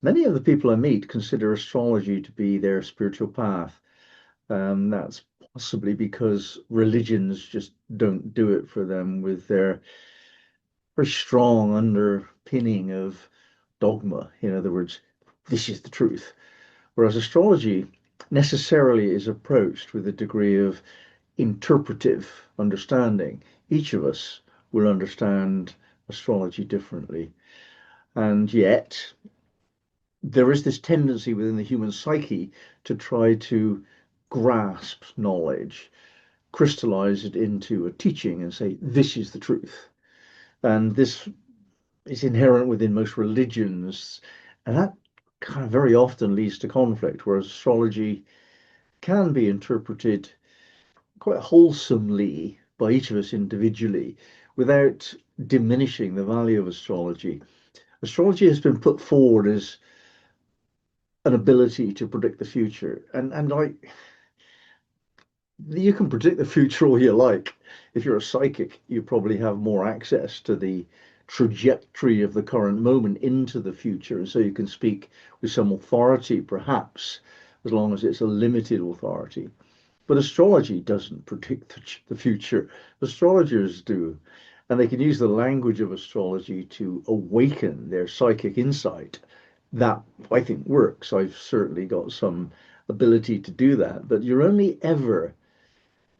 Many of the people I meet consider astrology to be their spiritual path. That's possibly because religions just don't do it for them with their very strong underpinning of dogma. In other words, this is the truth. Whereas astrology necessarily is approached with a degree of interpretive understanding. Each of us will understand astrology differently. And yet, there is this tendency within the human psyche to try to grasp knowledge, crystallize it into a teaching, and say, this is the truth. And this is inherent within most religions. And that kind of very often leads to conflict, whereas astrology can be interpreted quite wholesomely by each of us individually without diminishing the value of astrology. Astrology has been put forward as an ability to predict the future. And like you can predict the future all you like. If you're a psychic, you probably have more access to the trajectory of the current moment into the future. And so you can speak with some authority, perhaps, as long as it's a limited authority. But astrology doesn't predict the future. Astrologers do. And they can use the language of astrology to awaken their psychic insight. That, I think, works. I've certainly got some ability to do that. But you're only ever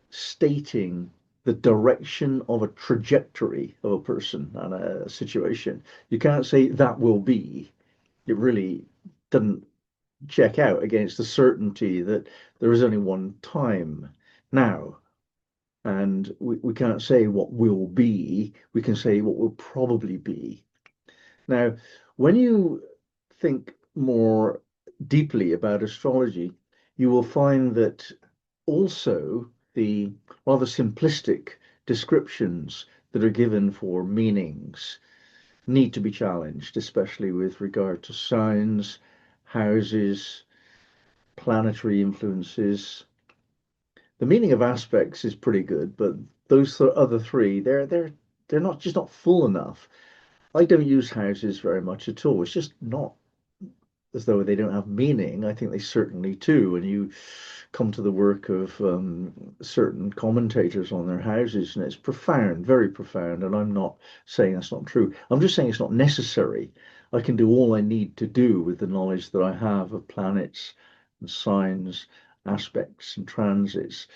stating the direction of a trajectory of a person and a situation. You can't say that will be. It really doesn't check out against the certainty that there is only one time now. And we can't say what will be, we can say what will probably be. Now, when you think more deeply about astrology, you will find that also the rather simplistic descriptions that are given for meanings need to be challenged, especially with regard to signs, houses, planetary influences. The meaning of aspects is pretty good, but those other three, they're not full enough. I don't use houses very much at all. It's just not as though they don't have meaning. I think they certainly do. And you come to the work of certain commentators on their houses, and it's profound, very profound. And I'm not saying that's not true. I'm just saying it's not necessary. I can do all I need to do with the knowledge that I have of planets and signs, aspects and transits.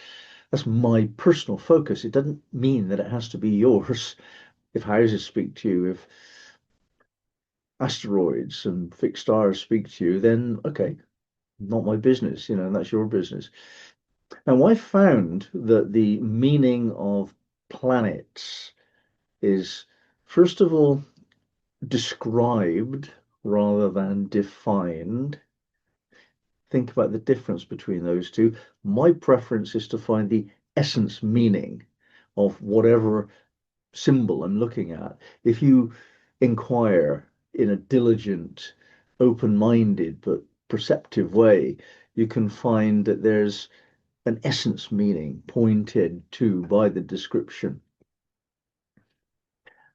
That's my personal focus. It doesn't mean that it has to be yours. If houses speak to you, if asteroids and fixed stars speak to you, then okay, not my business, and that's your business. Now, I found that the meaning of planets is, first of all, described rather than defined. Think about the difference between those two. My preference is to find the essence meaning of whatever symbol I'm looking at. If you inquire in a diligent, open-minded, but perceptive way, you can find that there's an essence meaning pointed to by the description.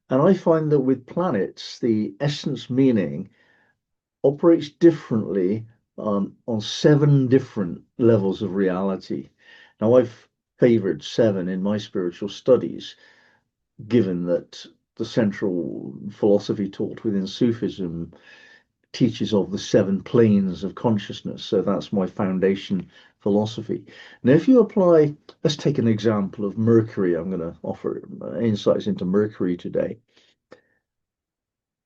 And I find that with planets, the essence meaning operates differently on 7 different levels of reality. Now, I've favored 7 in my spiritual studies, given that the central philosophy taught within Sufism teaches of the 7 planes of consciousness. So that's my foundation philosophy. Now, if you apply, let's take an example of Mercury. I'm going to offer insights into Mercury today.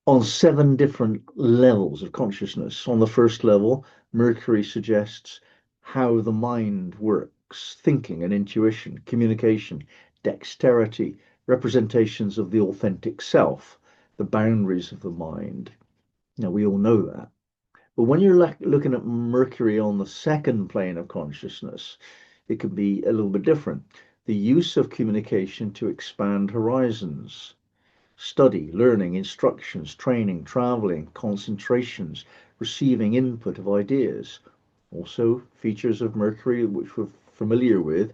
On 7 different levels of consciousness. On the first level, Mercury suggests how the mind works, thinking and intuition, communication, dexterity, representations of the authentic self, the boundaries of the mind. Now, we all know that. But when you're looking at Mercury on the second plane of consciousness, it can be a little bit different. The use of communication to expand horizons, study, learning, instructions, training, traveling, concentrations, receiving input of ideas. Also, features of Mercury, which we're familiar with,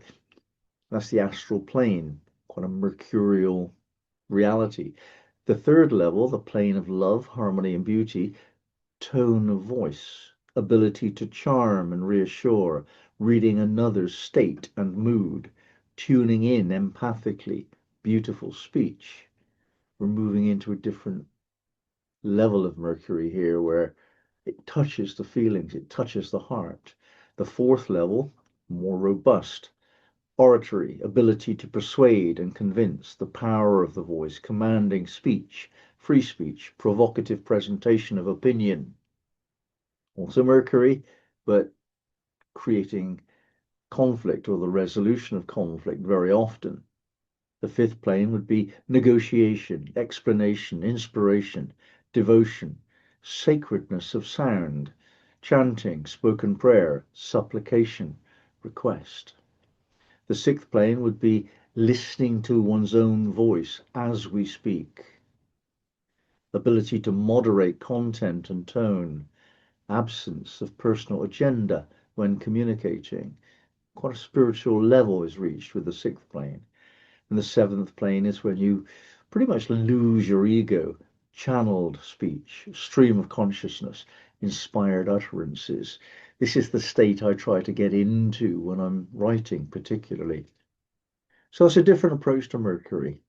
that's the astral plane, quite a mercurial reality. The third level, the plane of love, harmony, and beauty, tone of voice, ability to charm and reassure, reading another's state and mood, tuning in empathically, beautiful speech. We're moving into a different level of Mercury here where it touches the feelings, it touches the heart. The fourth level, more robust, oratory, ability to persuade and convince, the power of the voice, commanding speech, free speech, provocative presentation of opinion. Also Mercury, but creating conflict or the resolution of conflict very often. The fifth plane would be negotiation, explanation, inspiration, devotion, sacredness of sound, chanting, spoken prayer, supplication, request. The sixth plane would be listening to one's own voice as we speak, ability to moderate content and tone, absence of personal agenda when communicating. Quite a spiritual level is reached with the sixth plane. And the seventh plane is when you pretty much lose your ego, channeled speech, stream of consciousness, inspired utterances. This is the state I try to get into when I'm writing, particularly. So it's a different approach to Mercury.